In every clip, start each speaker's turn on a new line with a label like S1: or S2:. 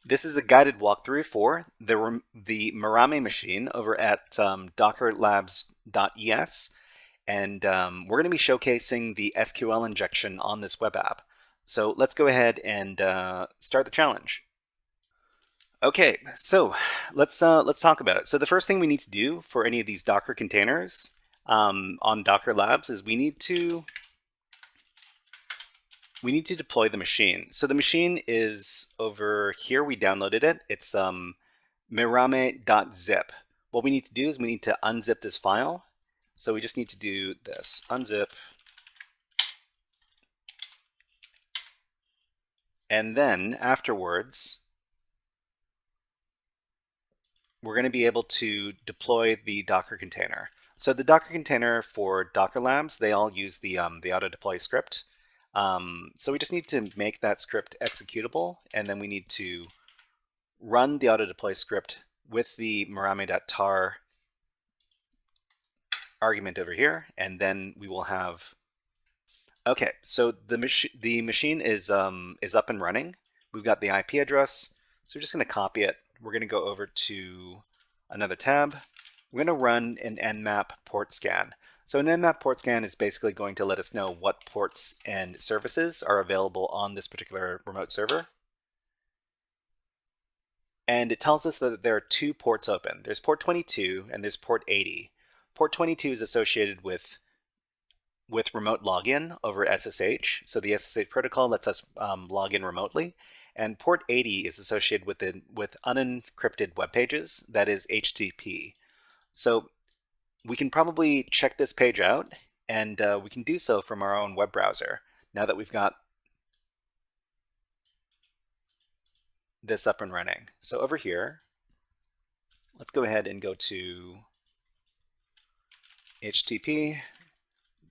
S1: This is a guided walkthrough for the Mirame machine over at Dockerlabs.es, and we're going to be showcasing the SQL injection on this web app. So let's go ahead and start the challenge. Okay, so let's talk about it. So the first thing we need to do for any of these Docker containers on Docker Labs is we need to deploy the machine. So the machine is over here. We downloaded it. It's mirame.zip. What we need to do is we need to unzip this file. So we just need to do this, unzip. And then afterwards, we're going to be able to deploy the Docker container. So the Docker container for Docker Labs, they all use the auto deploy script. So we just need to make that script executable, and then we need to run the auto deploy script with the mirame.tar argument over here, and then we will have. Okay, so the machine is up and running. We've got the IP address, so we're just going to copy it. We're going to go over to another tab. We're going to run an nmap port scan. So an nmap port scan is basically going to let us know what ports and services are available on this particular remote server. And it tells us that there are two ports open. There's port 22 and there's port 80. Port 22 is associated with remote login over SSH. So the SSH protocol lets us log in remotely. And port 80 is associated with unencrypted web pages, that is HTTP. So we can probably check this page out, and we can do so from our own web browser now that we've got this up and running. So over here, let's go ahead and go to HTTP,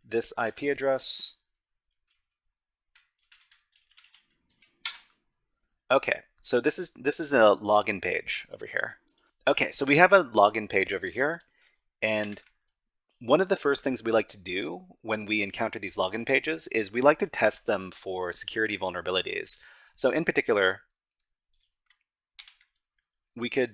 S1: this IP address. Okay, so this is a login page over here. Okay, so we have a login page over here, and one of the first things we like to do when we encounter these login pages is we like to test them for security vulnerabilities. So in particular, we could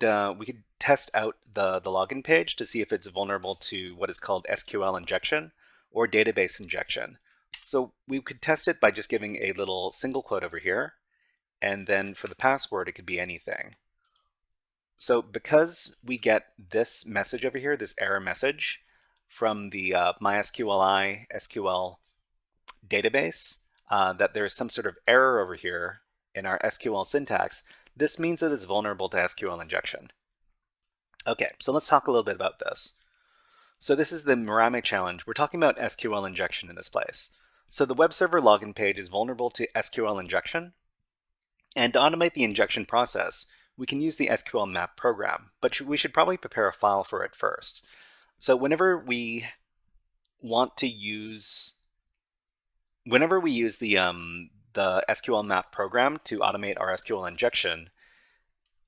S1: test out the login page to see if it's vulnerable to what is called SQL injection or database injection. So we could test it by just giving a little single quote over here, and then for the password, it could be anything. So because we get this message over here, this error message from the MySQLi SQL database, that there's some sort of error over here in our SQL syntax, this means that it's vulnerable to SQL injection. Okay, so let's talk a little bit about this. So this is the Mirame challenge. We're talking about SQL injection in this place. So the web server login page is vulnerable to SQL injection. And to automate the injection process, we can use the SQLmap program, but we should probably prepare a file for it first. So whenever we use the SQLmap program to automate our SQL injection,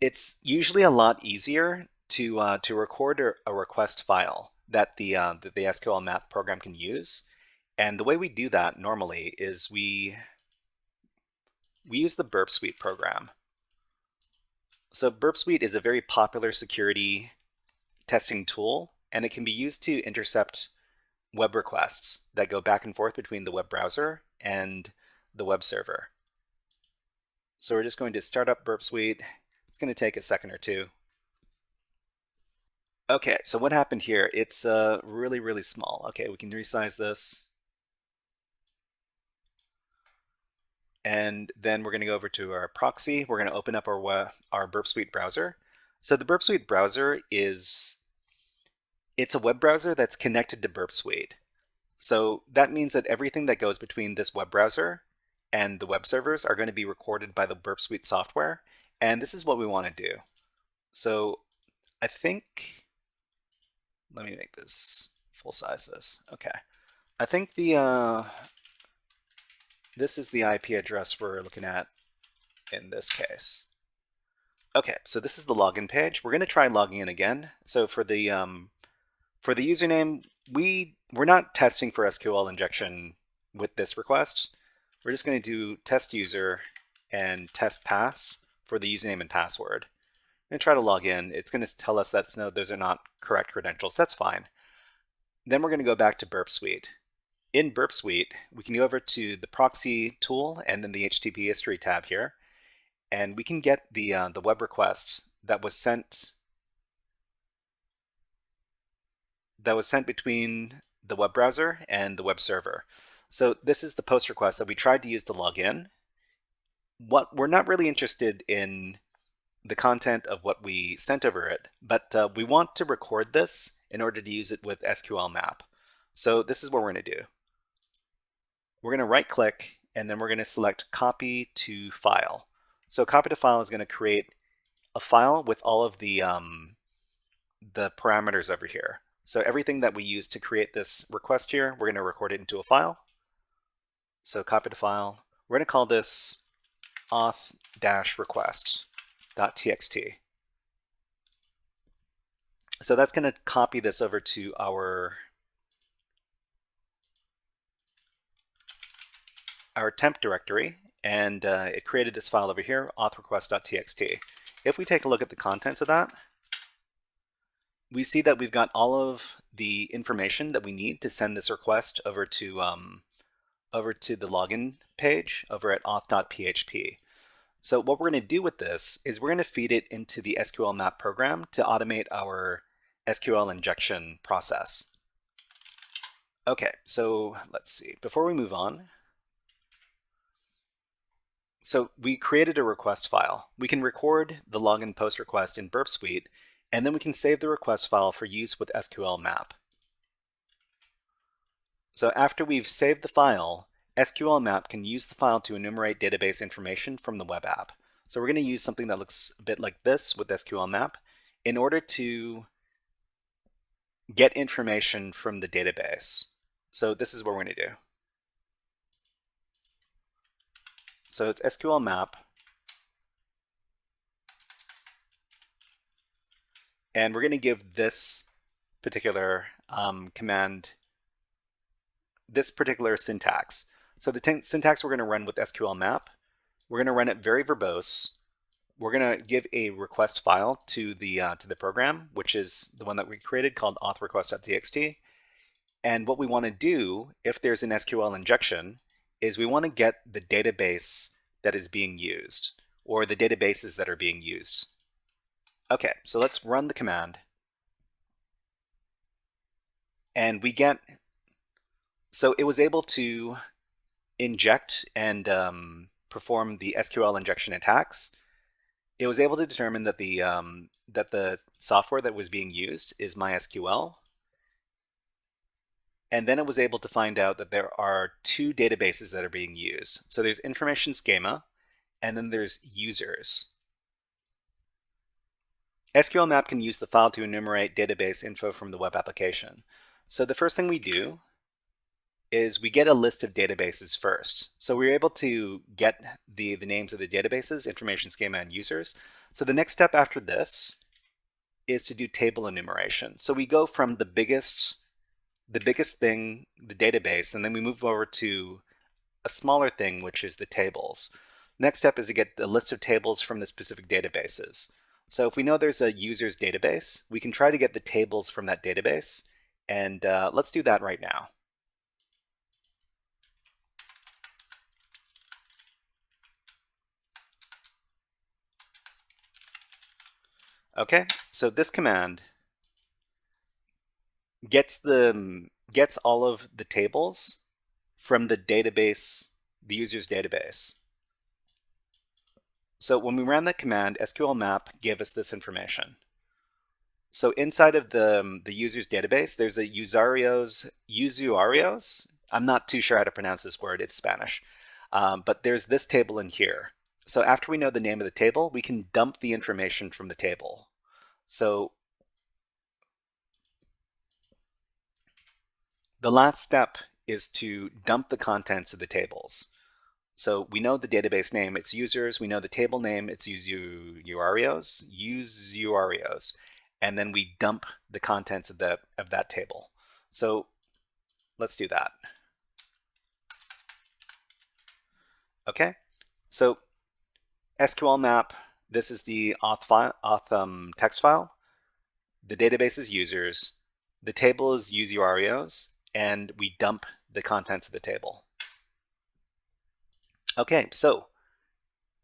S1: it's usually a lot easier to record a request file that the SQLmap program can use. And the way we do that normally is we use the Burp Suite program. So Burp Suite is a very popular security testing tool, and it can be used to intercept web requests that go back and forth between the web browser and the web server. So we're just going to start up Burp Suite. It's going to take a second or two. Okay, so what happened here? It's really, really small. Okay, we can resize this. And then we're going to go over to our proxy. We're going to open up our Burp Suite browser. So the Burp Suite browser it's a web browser that's connected to Burp Suite. So that means that everything that goes between this web browser and the web servers are going to be recorded by the Burp Suite software. And this is what we want to do. So I think, let me make this full size this. Okay. I think this is the IP address we're looking at in this case. Okay, so this is the login page. We're going to try logging in again. So for the username, we're not testing for SQL injection with this request. We're just going to do test user and test pass for the username and password. And try to log in. It's going to tell us that no, those are not correct credentials. That's fine. Then we're going to go back to Burp Suite. In Burp Suite, we can go over to the proxy tool and then the HTTP history tab here, and we can get the web request that was sent between the web browser and the web server. So this is the post request that we tried to use to log in. What we're not really interested in the content of what we sent over it, but we want to record this in order to use it with SQLmap. So this is what we're going to do. We're going to right click and then we're going to select copy to file. So copy to file is going to create a file with all of the parameters over here. So everything that we use to create this request here, we're going to record it into a file. So copy to file. We're going to call this auth-request.txt. So that's going to copy this over to our temp directory, and it created this file over here, auth-request.txt. If we take a look at the contents of that, we see that we've got all of the information that we need to send this request over to the login page over at auth.php. So what we're going to do with this is we're going to feed it into the SQLmap program to automate our SQL injection process. Okay, so let's see. Before we move on, so we created a request file. We can record the login post request in Burp Suite, and then we can save the request file for use with SQLmap. So after we've saved the file, SQLmap can use the file to enumerate database information from the web app. So we're going to use something that looks a bit like this with SQLmap in order to get information from the database. So this is what we're going to do. So it's SQLmap, and we're going to give this particular command this particular syntax. So the syntax we're going to run with SQLmap, we're going to run it very verbose. We're going to give a request file to the program, which is the one that we created called auth-request.txt. And what we want to do, if there's an SQL injection, is we want to get the database that is being used, or the databases that are being used. Okay, so let's run the command. And we get, so it was able to inject and perform the SQL injection attacks. It was able to determine that the software that was being used is MySQL. And then it was able to find out that there are two databases that are being used. So there's information schema, and then there's users. SQLmap can use the file to enumerate database info from the web application. So the first thing we do is we get a list of databases first. So we're able to get the names of the databases, information schema, and users. So the next step after this is to do table enumeration. So we go from the biggest thing, the database, and then we move over to a smaller thing, which is the tables. Next step is to get the list of tables from the specific databases. So if we know there's a users database, we can try to get the tables from that database, and let's do that right now. Okay, so this command gets all of the tables from the database, the user's database. So when we ran that command, SQLmap gave us this information. So inside of the user's database, there's a usuarios. I'm not too sure how to pronounce this word, it's Spanish. But there's this table in here. So after we know the name of the table, we can dump the information from the table. So the last step is to dump the contents of the tables. So we know the database name, it's users. We know the table name, it's useurios. And then we dump the contents of that table. So let's do that. Okay, so SQLmap, this is the auth text file. The database is users. The table is useurios, and we dump the contents of the table. Okay, so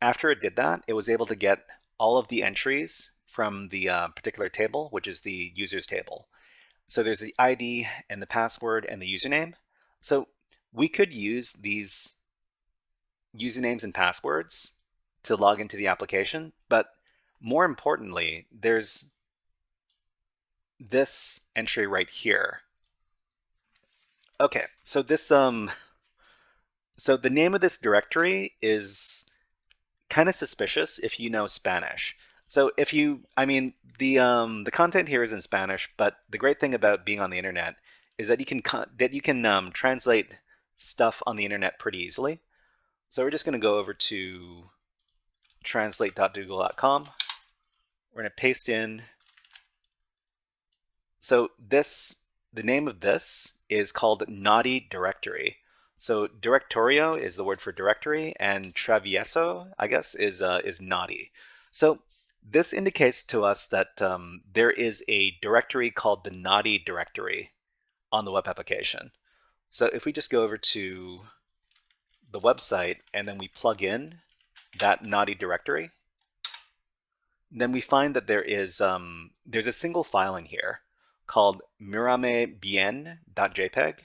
S1: after it did that, it was able to get all of the entries from the particular table, which is the users table. So there's the ID and the password and the username. So we could use these usernames and passwords to log into the application, but more importantly, there's this entry right here. Okay, so this so the name of this directory is kind of suspicious if you know Spanish. So if you, I mean, the content here is in Spanish, but the great thing about being on the internet is that you can translate stuff on the internet pretty easily. So we're just going to go over to translate.google.com. We're going to paste in. So the name of this is called naughty directory. So directorio is the word for directory, and travieso, I guess, is naughty. So this indicates to us that there is a directory called the naughty directory on the web application. So if we just go over to the website and then we plug in that naughty directory, then we find that there's a single file in here called miramebien.jpg,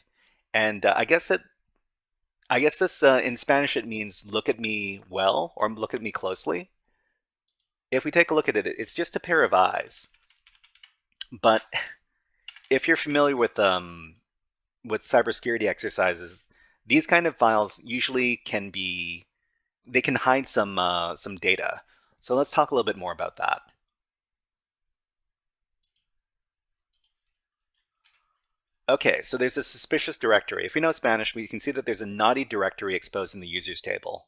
S1: and I guess this in Spanish it means look at me well or look at me closely. If we take a look at it, it's just a pair of eyes. But if you're familiar with cybersecurity exercises, these kind of files usually can hide some data. So let's talk a little bit more about that. Okay, so there's a suspicious directory. If we know Spanish, we can see that there's a naughty directory exposed in the users table.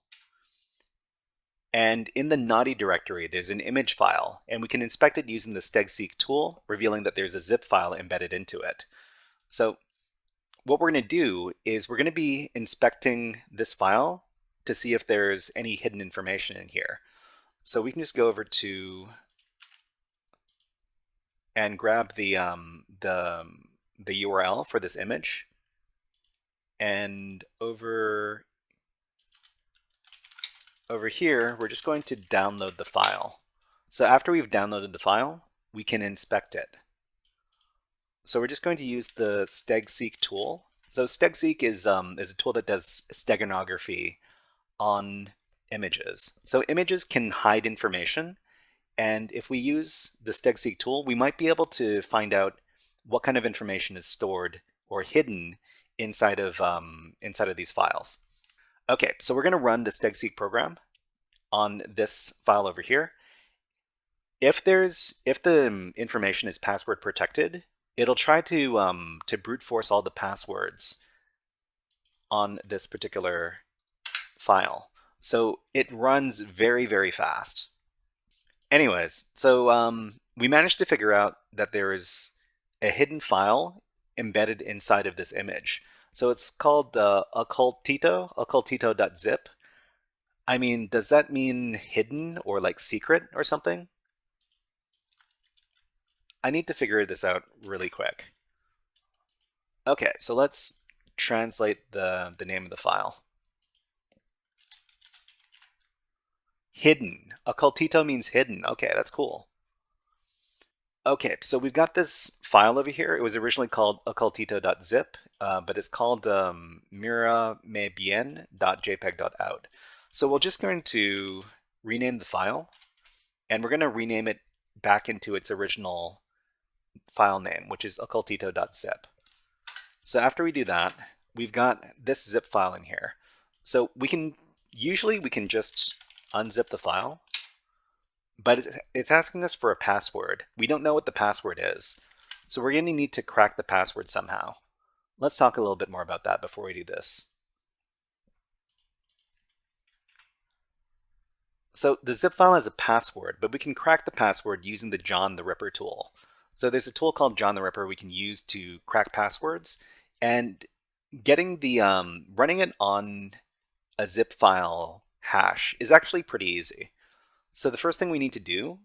S1: And in the naughty directory, there's an image file, and we can inspect it using the Stegseek tool, revealing that there's a zip file embedded into it. So what we're going to do is we're going to be inspecting this file to see if there's any hidden information in here. So we can just go over to and grab the URL for this image, and over here we're just going to download the file. So after we've downloaded the file, we can inspect it. So we're just going to use the Stegseek tool. So Stegseek is a tool that does Stegranography on images. So images can hide information, and if we use the Stegseek tool, we might be able to find out what kind of information is stored or hidden inside of these files. Okay, so we're going to run the Stegseek program on this file over here. If the information is password protected, it'll try to brute force all the passwords on this particular file. So it runs very, very fast. Anyways, so we managed to figure out that there is a hidden file embedded inside of this image. So it's called occultito.zip. I mean, does that mean hidden or like secret or something? I need to figure this out really quick. Okay, so let's translate the name of the file. Hidden. Occultito means hidden. Okay, that's cool. Okay, so we've got this file over here. It was originally called occultito.zip, but it's called miramebien.jpg.out. So we're just going to rename the file, and we're going to rename it back into its original file name, which is occultito.zip. So after we do that, we've got this zip file in here. So usually we can just unzip the file, but it's asking us for a password. We don't know what the password is. So we're going to need to crack the password somehow. Let's talk a little bit more about that before we do this. So the zip file has a password, but we can crack the password using the John the Ripper tool. So there's a tool called John the Ripper we can use to crack passwords, and getting the running it on a zip file hash is actually pretty easy. So the first thing we need to do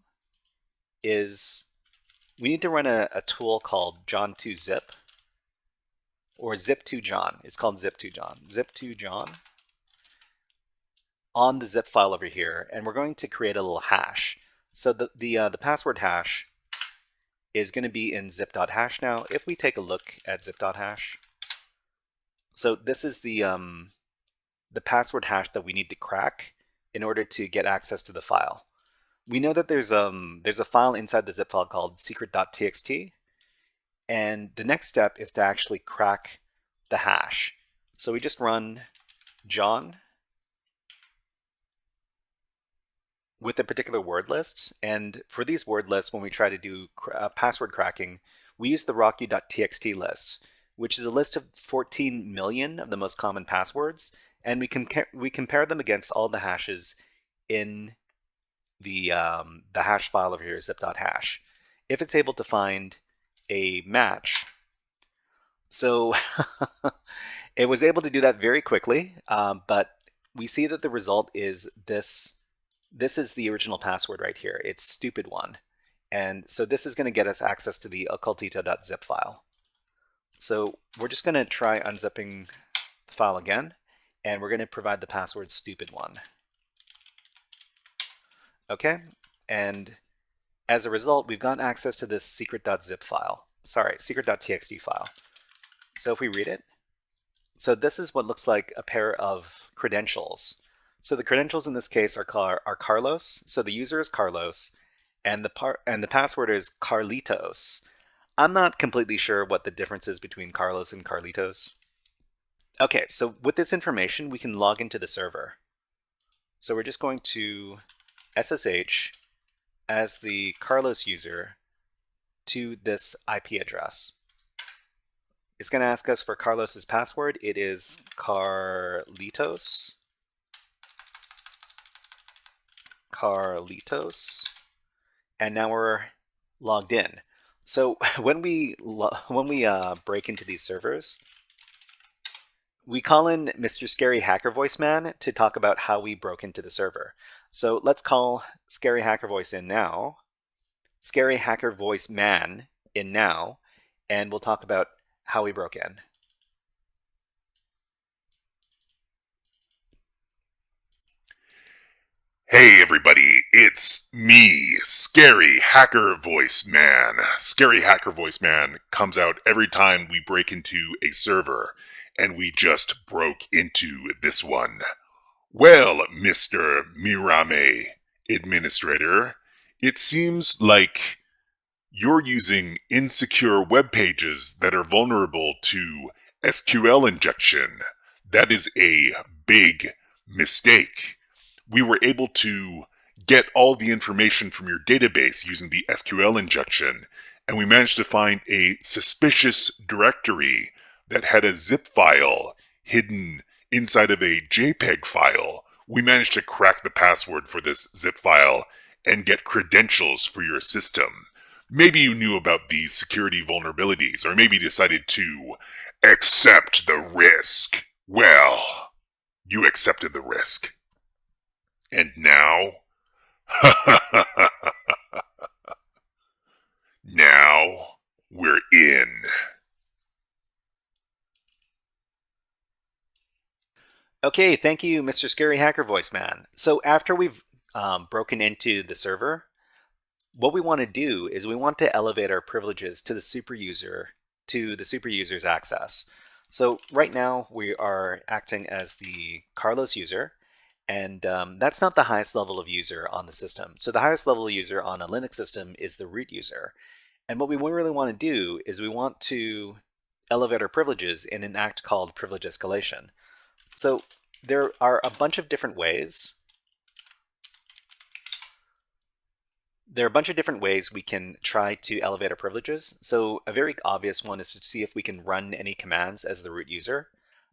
S1: is we need to run a tool called John2Zip or Zip2John. It's called Zip2John. Zip2John on the zip file over here, and we're going to create a little hash. So the password hash is going to be in zip.hash now. If we take a look at zip.hash, so this is the password hash that we need to crack in order to get access to the file. We know that there's a file inside the zip file called secret.txt, and the next step is to actually crack the hash. So we just run John with a particular word list, and for these word lists, when we try to do password cracking, we use the rocky.txt list, which is a list of 14 million of the most common passwords, and we compare them against all the hashes in the hash file over here, zip.hash. If it's able to find a match, so it was able to do that very quickly, but we see that the result is this. This is the original password right here. It's stupid one. And so this is going to get us access to the occultito.zip file. So we're just going to try unzipping the file again, and we're going to provide the password stupid one. Okay, and as a result, we've got access to this secret.zip file. Sorry, secret.txt file. So if we read it, so this is what looks like a pair of credentials. So the credentials in this case are Carlos. So the user is Carlos, and the password is Carlitos. I'm not completely sure what the difference is between Carlos and Carlitos. Okay, so with this information, we can log into the server. So we're just going to SSH as the Carlos user to this IP address. It's going to ask us for Carlos's password. It is Carlitos. And now we're logged in. So when we break into these servers, we call in Mr. Scary Hacker Voice Man to talk about how we broke into the server. So let's call Scary Hacker Voice in now, Scary Hacker Voice Man in now, and we'll talk about how we broke in.
S2: Hey everybody, it's me, Scary Hacker Voice Man. Scary Hacker Voice Man comes out every time we break into a server, and we just broke into this one. Well, Mr. Mirame, Administrator, it seems like you're using insecure web pages that are vulnerable to SQL injection. That is a big mistake. We were able to get all the information from your database using the SQL injection, and we managed to find a suspicious directory that had a zip file hidden inside of a JPEG file. We managed to crack the password for this zip file and get credentials for your system. Maybe you knew about these security vulnerabilities, or maybe decided to accept the risk. Well, you accepted the risk. And now, now we're in.
S1: Okay, thank you, Mr. Scary Hacker Voice Man. So after we've broken into the server, what we want to do is we want to elevate our privileges to the super user's access. So right now we are acting as the Carlos user, and that's not the highest level of user on the system. So the highest level user on a Linux system is the root user. And what we really want to do is we want to elevate our privileges in an act called privilege escalation. So there are a bunch of different ways. We can try to elevate our privileges. So a very obvious one is to see if we can run any commands as the root user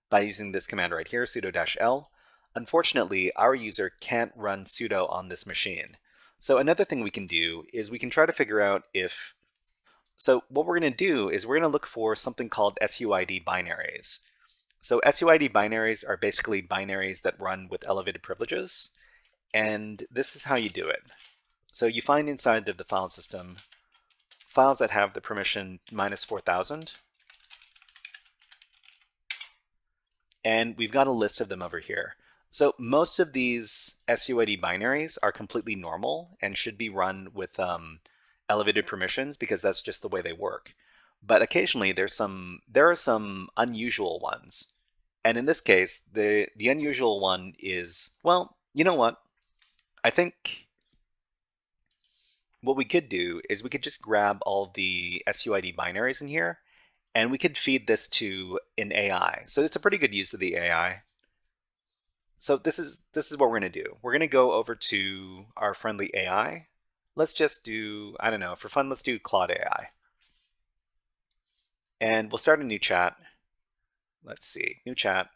S1: by using this command right here, sudo -l. Unfortunately, our user can't run sudo on this machine. So another thing we can do is we can try to figure out if, so what we're going to do is we're going to look for something called SUID binaries. So SUID binaries are basically binaries that run with elevated privileges, and this is how you do it. So you find inside of the file system files that have the permission -4000, and we've got a list of them over here. So most of these SUID binaries are completely normal and should be run with elevated permissions because that's just the way they work. But occasionally there are some unusual ones. And in this case, the unusual one is, well, you know what? I think what we could do is we could just grab all the SUID binaries in here and we could feed this to an AI. So it's a pretty good use of the AI. So this is what we're going to do. We're going to go over to our friendly AI. Let's just do, I don't know, for fun, let's do Claude AI. And we'll start a new chat. Let's see, new chat.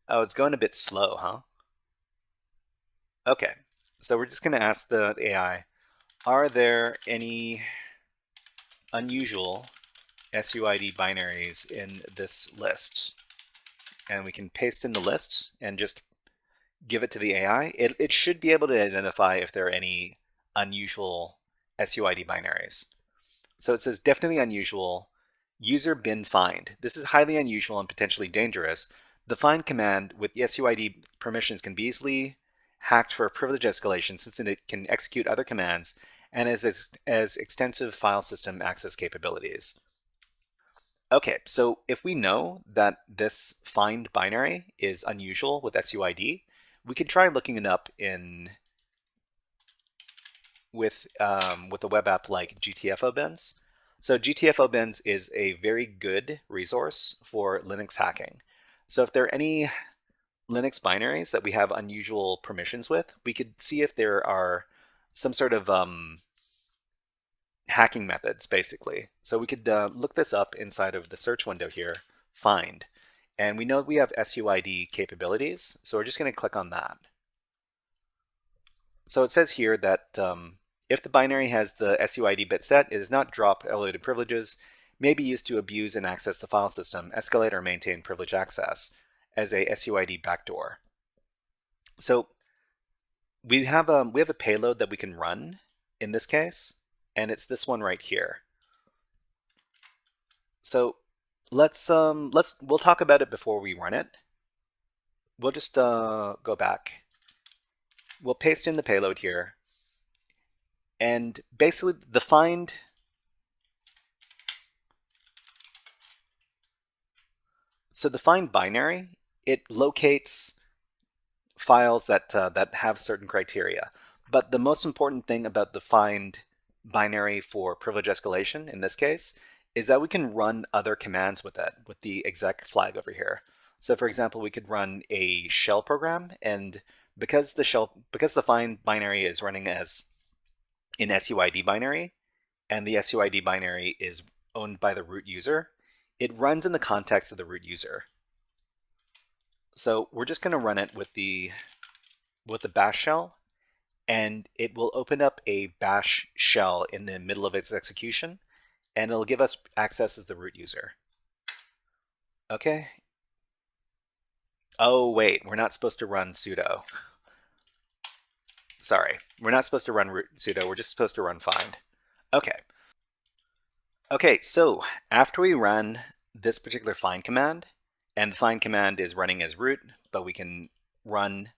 S1: Oh, it's going a bit slow, huh? Okay, so we're just going to ask the AI, are there any unusual SUID binaries in this list? And we can paste in the list and just give it to the AI. It should be able to identify if there are any unusual SUID binaries. So it says definitely unusual, user bin find. This is highly unusual and potentially dangerous. The find command with the SUID permissions can be easily hacked for privilege escalation since it can execute other commands and has extensive file system access capabilities. Okay, so if we know that this find binary is unusual with SUID, we could try looking it up in with a web app like GTFObins. So GTFObins is a very good resource for Linux hacking. So if there are any Linux binaries that we have unusual permissions with, we could see if there are some sort of hacking methods, basically. So we could look this up inside of the search window here, find. And we know we have SUID capabilities, so we're just going to click on that. So it says here that if the binary has the SUID bit set, it does not drop elevated privileges, may be used to abuse and access the file system, escalate or maintain privilege access as a SUID backdoor. So we have a payload that we can run in this case, and it's this one right here. So we'll talk about it before we run it. We'll just go back. We'll paste in the payload here. And basically the find binary, it locates files that have certain criteria. But the most important thing about the find binary for privilege escalation in this case is that we can run other commands with it, with the exec flag over here. So for example, we could run a shell program, and because the find binary is running as an SUID binary, and the SUID binary is owned by the root user, it runs in the context of the root user. So we're just going to run it with the bash shell, and it will open up a bash shell in the middle of its execution, and it'll give us access as the root user. Okay. Oh, wait, we're not supposed to run sudo. Sorry, we're not supposed to run root sudo, we're just supposed to run find. Okay. Okay, so after we run this particular find command, and the find command is running as root, but we can run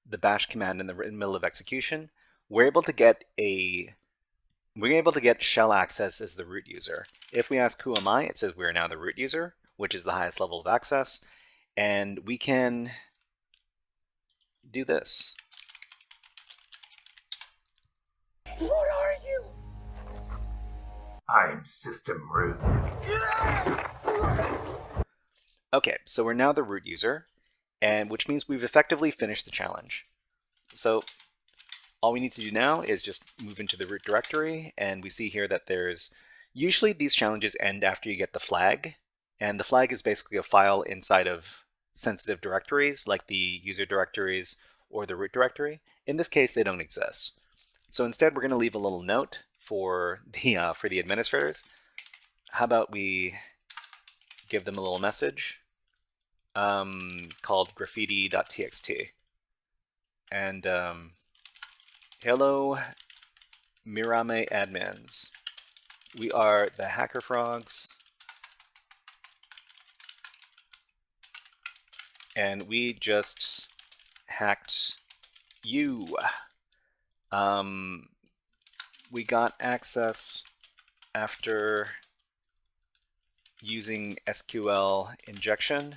S1: the bash command in the middle of execution, we're able to get shell access as the root user. If we ask who am I, it says we're now the root user, which is the highest level of access, and we can do this.
S3: What are you? I'm system root.
S1: Okay, so we're now the root user, and which means we've effectively finished the challenge. So all we need to do now is just move into the root directory, and we see here that there's usually these challenges end after you get the flag, And the flag is basically a file inside of sensitive directories like the user directories or the root directory. In this case, they don't exist. So instead, we're going to leave a little note for the administrators. How about we give them a little message called graffiti.txt. And hello, Mirame admins. We are the HackerFrogs, and we just hacked you. We got access after using SQL Injection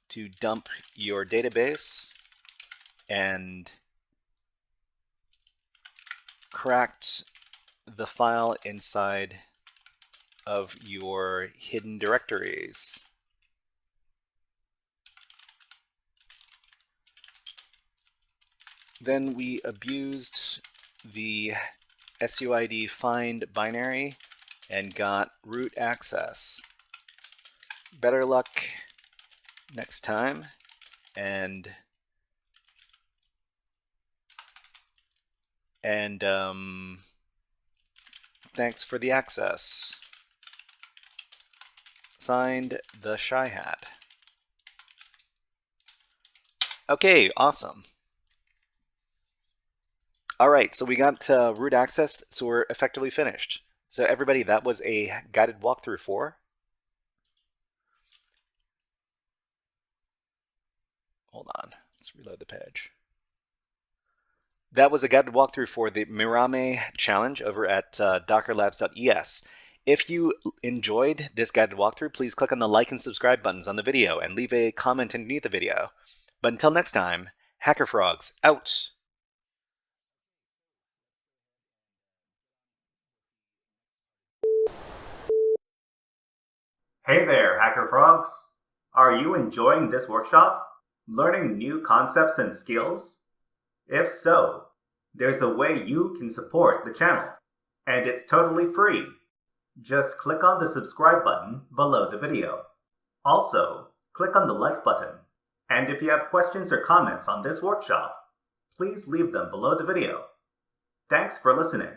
S1: to dump your database and cracked the file inside of your hidden directories. Then we abused the SUID find binary and got root access. Better luck next time, and thanks for the access. Signed, the Shy Hat. Okay, awesome. All right, so we got root access, so we're effectively finished. So everybody, that was a guided walkthrough for. Hold on, let's reload the page. That was a guided walkthrough for the Mirame challenge over at Dockerlabs.es. If you enjoyed this guided walkthrough, please click on the like and subscribe buttons on the video and leave a comment underneath the video. But until next time, HackerFrogs out!
S4: Hey there, HackerFrogs! Are you enjoying this workshop? Learning new concepts and skills? If so, there's a way you can support the channel, and it's totally free. Just click on the subscribe button below the video. Also, click on the like button. And if you have questions or comments on this workshop, please leave them below the video. Thanks for listening.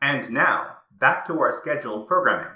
S4: And now, back to our scheduled programming.